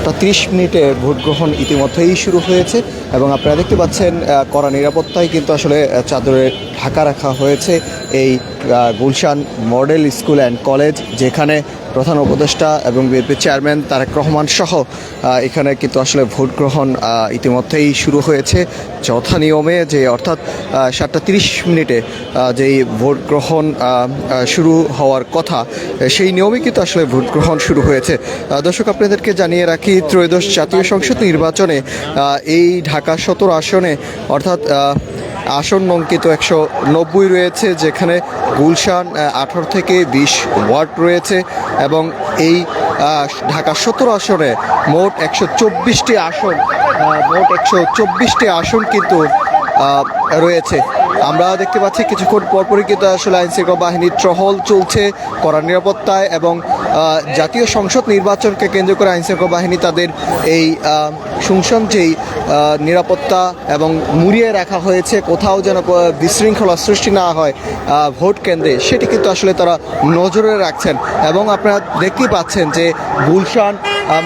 7:30 vote গ্রহণ ইতিমধ্যেই শুরু হয়েছে এবং আপনারা দেখতে পাচ্ছেন কড়া নিরাপত্তায় কিন্তু আসলে চাদরে ঢাকা রাখা হয়েছে এই Gulshan model school and college, যেখানে প্রধান উপদেষ্টা এবং বিএনপি চেয়ারম্যান তারেক রহমান সহ এখানে কিন্তু আসলে ভোট গ্রহণ ইতিমধ্যেই শুরু হয়েছে যথা নিয়মে, যে অর্থাৎ 7:30 যেই ভোট গ্রহণ শুরু হওয়ার কথা সেই নিয়মে কিন্তু আসলে ভোট গ্রহণ শুরু হয়েছে। দর্শক, আপনাদেরকে জানিয়ে রাখি, ত্রয়োদশ জাতীয় সংসদ নির্বাচনে এই ঢাকা 17 আসনে অর্থাৎ আসন অঙ্কিত 190 রয়েছে, যেখানে গুলশান 18 থেকে 20 ওয়ার্ড রয়েছে এবং এই ঢাকা 17 আসনে মোট 124টি আসন কিন্তু রয়েছে। আমরা দেখতে পাচ্ছি কিছুক্ষণ পরপরই কিন্তু আসলে আইনশৃঙ্খলা বাহিনীর টহল চলছে কড়া নিরাপত্তায় এবং জাতীয় সংসদ নির্বাচনকে কেন্দ্র করে আইনশৃঙ্খলা বাহিনী তাদের এই সুষম যেই নিরাপত্তা এবং মুড়িয়ে রাখা হয়েছে, কোথাও যেন বিশৃঙ্খলা সৃষ্টি না হয় ভোট কেন্দ্রে, সেটি কিন্তু আসলে তারা নজরে রাখছেন। এবং আপনারা দেখতেই পাচ্ছেন যে Gulshan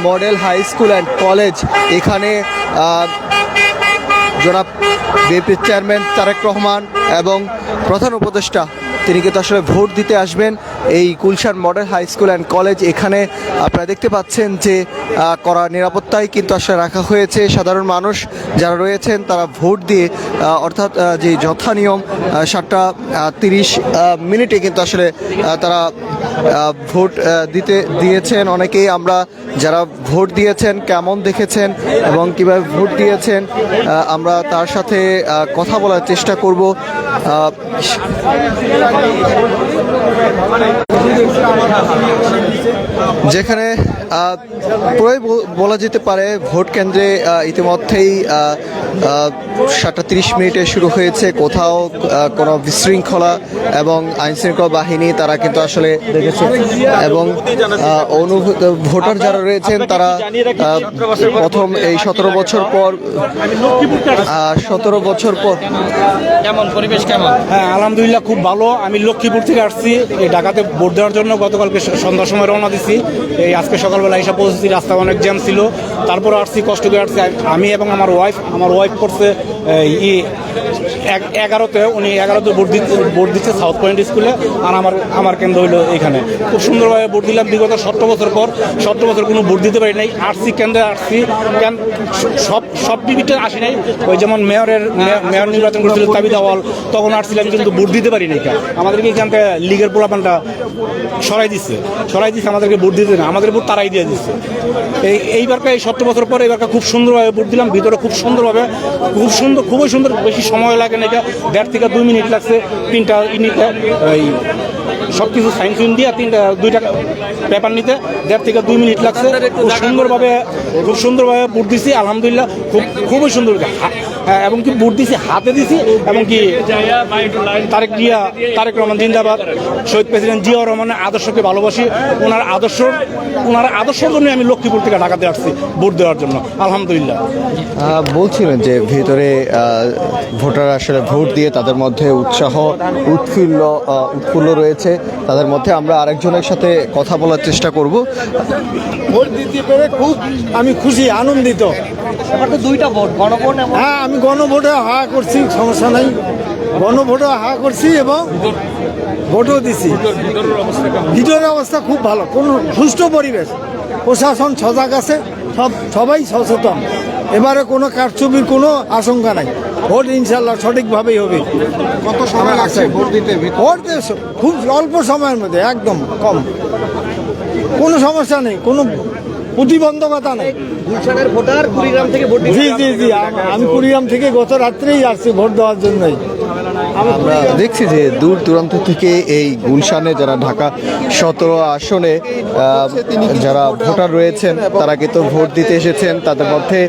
model high school and college, এখানে জনাব বিএনপি চেয়ারম্যান তারেক রহমান এবং প্রধান উপদেষ্টা তিনি কিন্তু আসলে ভোট দিতে আসবেন এই Gulshan model high school and college. এখানে আপনারা দেখতে পাচ্ছেন যে কড়া নিরাপত্তায় কিন্তু আসলে রাখা হয়েছে। সাধারণ মানুষ যারা রয়েছেন তারা ভোট দিয়ে অর্থাৎ যে যথা নিয়ম 7:30 কিন্তু আসলে তারা ভোট দিয়েছেন। অনেকেই আমরা যারা ভোট দিয়েছেন কেমন দেখেছেন এবং কীভাবে ভোট দিয়েছেন আমরা তার সাথে কথা বলার চেষ্টা করব। যেখানে প্রায় বলা যেতে পারে ভোট কেন্দ্রে ইতিমধ্যেই 7:30 শুরু হয়েছে, কোথাও কোনো বিশৃঙ্খলা এবং আইনশৃঙ্খলা বাহিনী তারা কিন্তু আসলে দেখেছে এবং ভোটার যারা রয়েছেন তারা প্রথম এই 17 বছর পর কেমন পরিবেশ কেমন? হ্যাঁ, আলহামদুলিল্লাহ খুব ভালো। আমি লক্ষ্মীপুর থেকে আসছি এই ঢাকাতে ভোট দেওয়ার জন্য। গতকালকে সন্ধ্যার সময় রওনা দিছি, এই আজকে সকালবেলা এসে পৌঁছেছি। রাস্তা অনেক জ্যাম ছিল, তারপরে আসছি, কষ্ট করে আসছি আমি এবং আমার ওয়াইফ করছে 11তে, উনি 11তে ভোট দিচ্ছে সাউথ পয়েন্ট স্কুলে, আর আমার কেন্দ্র হইলো এখানে। খুব সুন্দরভাবে ভোট দিলাম। বিগত 17 বছর পর 17 বছর কোনো ভোট দিতে পারি নাই। আসছি কেন্দ্রে আসছি, সব ডিবিটে আসি নাই। ওই যেমন মেয়র নির্বাচন করছিল তাবিদ আওয়াল, তখন আসছিলাম কিন্তু ভোট দিতে পারি নাই। আমাদেরকে এখান থেকে লীগের পোলাপানটা সরাই দিচ্ছে, আমাদেরকে ভোট দিতে না, আমাদের ভোট তারাই দিয়ে দিচ্ছে। এইবারকে এই 17 বছর পরে এবারকে খুব সুন্দরভাবে ভোট দিলাম। ভিতরে খুব সুন্দরভাবে, খুবই সুন্দর। বেশি সময় লাগে না, এটা 1.5 থেকে 2 মিনিট লাগছে। 3টা ইউনিটে এই সব কিছু সাইন্স দিয়ে 2টা পেপার নিতে 1.5 থেকে 2 মিনিট লাগছে। খুব সুন্দরভাবে ভোট দিছি আলহামদুলিল্লাহ, খুবই সুন্দর। এবং কি ভোট দিছি হাতে দিছি, এবং কি তারেক রহমান জিন্দাবাদ, শহীদ প্রেসিডেন্ট জিয়াউর রহমানের আদর্শকে ভালোবাসি। ওনার আদর্শের জন্য আমি লক্ষ্মীপুর থেকে ঢাকাতে আসছি ভোট দেওয়ার জন্য আলহামদুলিল্লাহ। বলছিলেন যে ভিতরে ভোটার আসলে ভোট দিয়ে তাদের মধ্যে উৎফুল্ল রয়েছে। তাদের মধ্যে আমরা আরেকজনের সাথে কথা বলার চেষ্টা করব। ভোট দিতে পেরে খুব আমি খুশি, আনন্দিত। এবার তো 2টা ভোট, গণভোট। হ্যাঁ, আমি গণভোটে হা করছি, সমস্যা নাই। গণভোটে হা করছি এবং ভোটও দিছি। ভিতরের অবস্থা খুব ভালো, কোনো সুষ্ঠু পরিবেশ, প্রশাসন সজাগ আছে, সবাই সচেতন। এবারে কোনো কারচুপির কোনো আশঙ্কা নাই। ভোট ইনশাল্লাহ সঠিকভাবেই হবে। কত সময় লাগছে ভোট দিতে? ভোট খুব অল্প সময়ের মধ্যে, একদম কম, কোনো সমস্যা নেই, কোনো প্রতিবন্ধকতা নেই। গুলশানের ভোটার কুড়িগ্রাম থেকে ভোট দিতে? জি, আমি কুড়িগ্রাম থেকে গত রাত্রেই আসছি ভোট দেওয়ার জন্যই। আমরা দেখছি যে দূর দূরান্ত থেকে এই গুলশানে যারা ঢাকা 17 আসনে যারা ভোটার রয়েছেন তারা কিন্তু ভোট দিতে এসেছেন। তাদের মধ্যে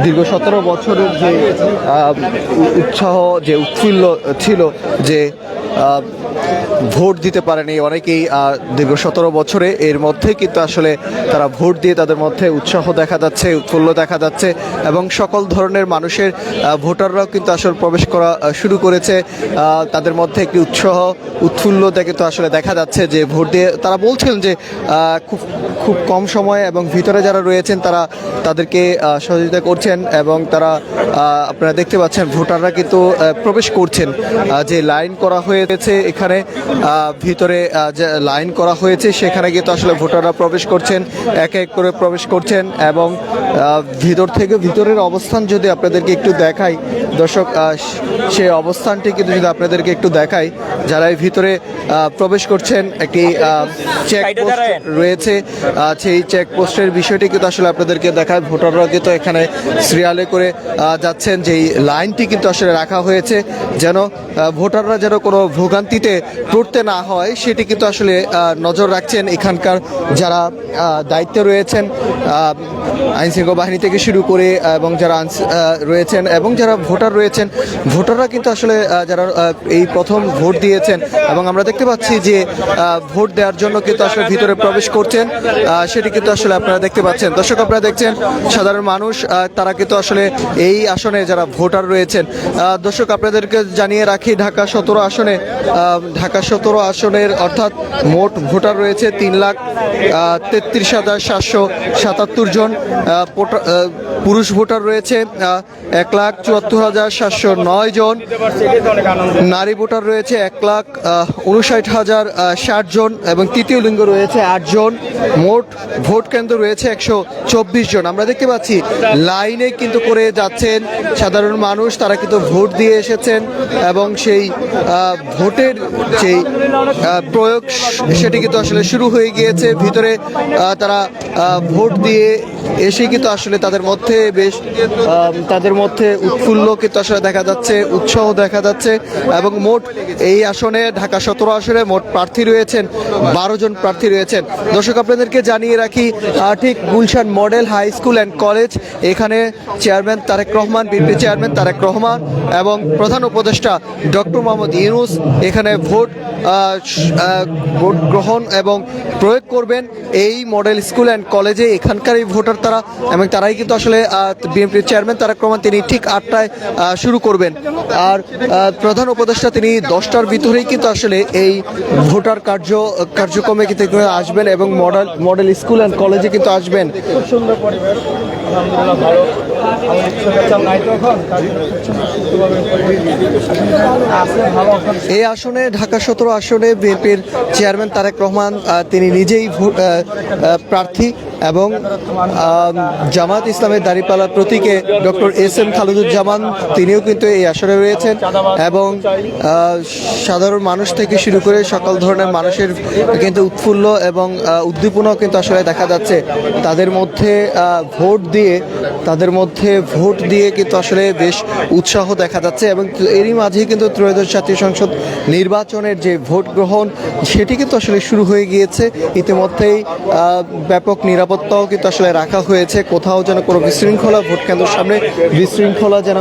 দীর্ঘ 17 বছরের যে উৎসাহ, যে উৎফুল্ল ছিল, যে ভোট দিতে পারেনি, অনেকেই দীর্ঘ 17 বছরে এর মধ্যে কিন্তু আসলে তারা ভোট দিয়ে তাদের মধ্যে উৎসাহ দেখা যাচ্ছে, উৎফুল্ল দেখা যাচ্ছে এবং সকল ধরনের মানুষের ভোটাররাও কিন্তু আসলে প্রবেশ করা শুরু করেছে। তাদের মধ্যে একটি উৎসাহ উৎফুল্লতা কিন্তু আসলে দেখা যাচ্ছে যে ভোট দিয়ে তারা বলছেন যে খুব কম সময়ে এবং ভিতরে যারা রয়েছেন তারা তাদেরকে সহযোগিতা করছেন এবং তারা আপনারা দেখতে পাচ্ছেন ভোটাররা কিন্তু প্রবেশ করছেন। যে লাইন করা হয়েছে এখানে ভিতরে যে লাইন করা হয়েছে সেখানে কিন্তু আসলে ভোটাররা প্রবেশ করছেন, এক এক করে প্রবেশ করছেন এবং ভিতরের অবস্থান যদি আপনাদেরকে একটু দেখাই দর্শক, সেই অবস্থানটি কিন্তু যদি আপনাদেরকে একটু দেখাই, যারা এই ভিতরে প্রবেশ করছেন একটি চেকপোস্ট রয়েছে, সেই চেকপোস্টের বিষয়টি কিন্তু আসলে আপনাদেরকে দেখায়। ভোটাররা কিন্তু এখানে সিরিয়ালে করে যাচ্ছেন, যেই লাইনটি কিন্তু আসলে রাখা হয়েছে যেন ভোটাররা যেন কোনো ভোগান্তিতে পড়তে না হয় সেটি কিন্তু আসলে নজর রাখছেন এখানকার যারা দায়িত্বে রয়েছেন, আইনশৃঙ্খলা বাহিনী থেকে শুরু করে এবং যারা রয়েছেন এবং যারা ভোটার রয়েছেন, ভোটাররা কিন্তু আসলে যারা এই প্রথম ভোট দিয়েছেন এবং আমরা দেখতে পাচ্ছি যে ভোট দেওয়ার জন্য কিন্তু আসলে ভিতরে প্রবেশ করছেন, সেটি কিন্তু আসলে আপনারা দেখতে পাচ্ছেন। দর্শক, আপনারা দেখছেন সাধারণ মানুষ তারা কিন্তু আসলে এই আসনে যারা ভোটার রয়েছেন, দর্শক আপনাদেরকে জানিয়ে রাখি ঢাকা 17 আসনের অর্থাৎ মোট ভোটার রয়েছে 3,33,777 জন, পুরুষ ভোটার রয়েছে 1,74,709 জন, নারী ভোটার রয়েছে 1,59,060 জন এবং তৃতীয় লিঙ্গ রয়েছে 8 জন। মোট ভোট কেন্দ্র রয়েছে 124 জন। আমরা দেখতে পাচ্ছি লাইনে কিন্তু করে যাচ্ছেন সাধারণ মানুষ, তারা কিন্তু ভোট দিয়ে এসেছেন এবং সেই ভোটের যেই প্রয়োগ সেটি কিন্তু আসলে শুরু হয়ে গিয়েছে। ভিতরে তারা ভোট দিয়ে এসে কিন্তু আসলে তাদের মধ্যে উৎফুল্ল কিন্তু আসলে দেখা যাচ্ছে, উৎসাহ দেখা যাচ্ছে এবং মোট এই আসনে ঢাকা 17 আসনে মোট প্রার্থী রয়েছেন 12 জন প্রার্থী রয়েছেন। দর্শক আপনাদেরকে জানিয়ে রাখি ঠিক Gulshan model high school and college, এখানে chairman Tarique Rahman, BNP chairman Tarique Rahman এবং প্রধান উপদেষ্টা ডক্টর মোহাম্মদ ইউনূস এখানে ভোট গ্রহণ এবং প্রয়োগ করবেন এই মডেল স্কুল অ্যান্ড কলেজে। এখানকার এই ভোটার তারা এবং তারাই কিন্তু আসলে বিএনপির চেয়ারম্যান তারেক রহমান তিনি ঠিক 8টায় শুরু করবেন আর প্রধান উপদেষ্টা তিনি 10টার ভিতরেই কিন্তু আসলে এই ভোটার কার্যক্রমে কিন্তু আসবেন এবং মডেল স্কুল অ্যান্ড কলেজে কিন্তু আসবেন। খুব সুন্দর পরিবেশ, আলহামদুলিল্লাহ ভালো। এই আসনে ঢাকা 17 আসনে বিএনপির চেয়ারম্যান তারেক রহমান তিনি নিজেই প্রার্থী এবং জামাত ইসলামের দাঁড়িপাল্লার প্রতীকে ডক্টর এস.এম. খালেদুজ্জামান তিনিও কিন্তু এই আসনে রয়েছেন এবং সাধারণ মানুষ থেকে শুরু করে সকল ধরনের মানুষের কিন্তু উৎফুল্ল এবং উদ্দীপনাও কিন্তু আসলে দেখা যাচ্ছে। তাদের মধ্যে ভোট দিয়ে কিন্তু আসলে বেশ উৎসাহ দেখা যাচ্ছে এবং এরই মাঝেই কিন্তু ত্রয়োদশ জাতীয় সংসদ নির্বাচনের যে ভোট গ্রহণ সেটি কিন্তু আসলে শুরু হয়ে গিয়েছে। ইতিমধ্যেই ব্যাপক নিরাপত্তাও কিন্তু আসলে রাখা হয়েছে, কোথাও যেন কোনো বিশৃঙ্খলা ভোট কেন্দ্রের সামনে বিশৃঙ্খলা যেন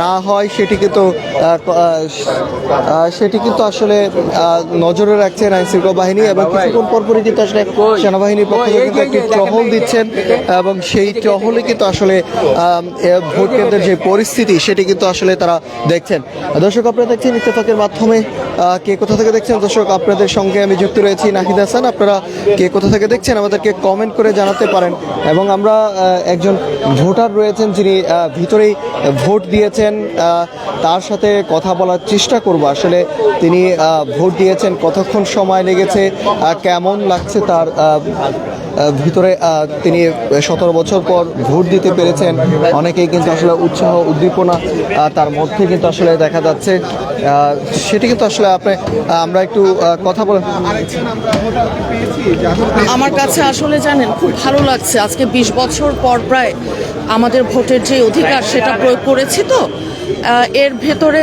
না হয় সেটি কিন্তু আসলে নজরে রাখছেন আইনশৃঙ্খলা বাহিনী এবং কিছুক্ষণ পরপরই কিন্তু আসলে সেনাবাহিনীর পক্ষ থেকে কিন্তু একটি টহল দিচ্ছেন এবং সেই টহলে কিন্তু আসলে ভোট কেন্দ্রের যে পরিস্থিতি সেটি কিন্তু আসলে তারা দেখছেন। দর্শক আপনারা দেখছেন ইত্তেফাকের মাধ্যমে কে কোথা থেকে দেখছেন। দর্শক আপনাদের সঙ্গে আমি যুক্ত রয়েছি নাহিদ হাসান। আপনারা কে কোথা থেকে দেখছেন আমাদেরকে কমেন্ট করে জানাতে পারেন এবং আমরা একজন ভোটার রয়েছেন যিনি ভিতরেই ভোট দিয়েছেন, তার সাথে কথা বলার চেষ্টা করব। আসলে তিনি ভোট দিয়েছেন, কতক্ষণ সময় লেগেছে, কেমন লাগছে তার ভিতরে, তিনি 17 বছর পর ভোট দিতে পেরেছেন। অনেকেই কিন্তু আসলে উৎসাহ উদ্দীপনা তার মধ্যে কিন্তু আসলে দেখা যাচ্ছে, সেটি কিন্তু আসলে আমরা একটু কথা বলে। আমার কাছে আসলে জানেন খুব ভালো লাগছে, আজকে 20 বছর পর প্রায় আমাদের ভোটের যে অধিকার সেটা প্রয়োগ করেছি। তো এর ভেতরে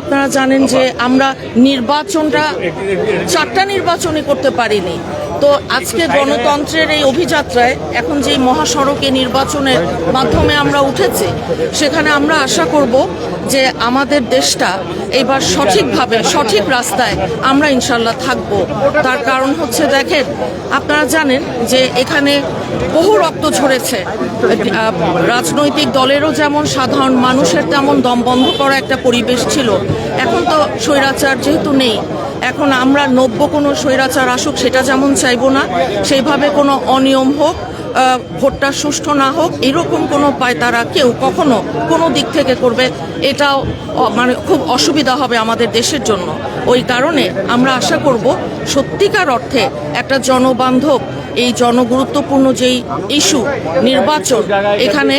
আপনারা জানেন যে আমরা নির্বাচনটা 4টা নির্বাচনই করতে পারিনি, তো আজকে গণতন্ত্রের এই অভিযাত্রায় এখন যে মহাসড়কে নির্বাচনের মাধ্যমে আমরা উঠেছি, সেখানে আমরা আশা করব যে আমাদের দেশটা এবার সঠিকভাবে সঠিক রাস্তায় আমরা ইনশাল্লাহ থাকব। তার কারণ হচ্ছে দেখেন, আপনারা জানেন যে এখানে বহু রক্ত ঝরেছে। রাজনৈতিক দলেরও যেমন সাধারণ মানুষের তেমন দম বন্ধ করা একটা পরিবেশ ছিল। এখন তো স্বৈরাচার যেহেতু নেই, এখন আমরা নব্য কোনো স্বৈরাচার আসুক সেটা যেমন চাইবো না, সেইভাবে কোনো অনিয়ম হোক, ভোটটা সুষ্ঠু না হোক, এরকম কোনো পায়তারা কেউ কখনো কোনো দিক থেকে করবে, এটাও মানে খুব অসুবিধা হবে আমাদের দেশের জন্য। ওই কারণে আমরা আশা করব সত্যিকার অর্থে একটা জনবান্ধব, এই জনগুরুত্বপূর্ণ যেই ইস্যু নির্বাচন, এখানে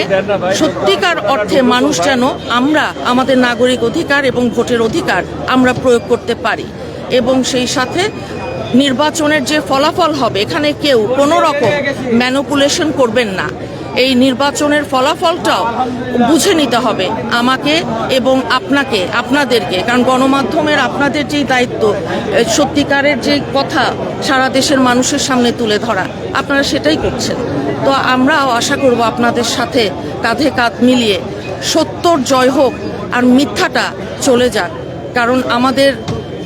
সত্যিকার অর্থে মানুষ যেন আমরা আমাদের নাগরিক অধিকার এবং ভোটের অধিকার আমরা প্রয়োগ করতে পারি, এবং সেই সাথে নির্বাচনের যে ফলাফল হবে এখানে কেউ কোনো রকম ম্যানিপুলেশন করবেন না। এই নির্বাচনের ফলাফলটাও বুঝে নিতে হবে আমাকে এবং আপনাকে, আপনাদেরকে, কারণ গণমাধ্যমের আপনাদের যেই দায়িত্ব সত্যিকারের যে কথা সারা দেশের মানুষের সামনে তুলে ধরা, আপনারা সেটাই করছেন। তো আমরাও আশা করব আপনাদের সাথে কাঁধে কাঁধ মিলিয়ে সত্যর জয় হোক আর মিথ্যাটা চলে যাক। কারণ আমাদের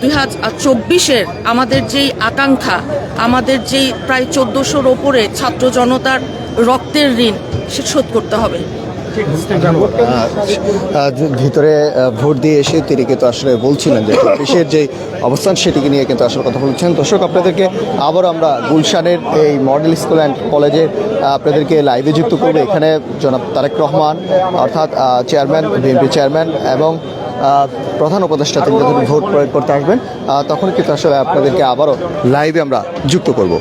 2024-এর আমাদের যেই আকাঙ্ক্ষা, আমাদের যেই প্রায় 1400-র ওপরে ছাত্র জনতার রক্তের ঋণ, সে শোধ করতে হবে। ভিতরে ভোট দিয়ে এসে তিনি কিন্তু আসলে বলছিলেন যে দেশের যে অবস্থান সেটিকে নিয়ে কিন্তু আসলে কথা বলছেন। দর্শক, আপনাদেরকে আবার আমরা গুলশানের এই মডেল স্কুল অ্যান্ড কলেজে আপনাদেরকে লাইভে যুক্ত করবো। এখানে জনাব তারেক রহমান অর্থাৎ চেয়ারম্যান, বিএনপি চেয়ারম্যান এবং প্রধান উপদেষ্টা তিনি যখন ভোট প্রয়োগ করতে আসবেন তখন কিন্তু আসলে আপনাদেরকে আবারও লাইভে আমরা যুক্ত করব।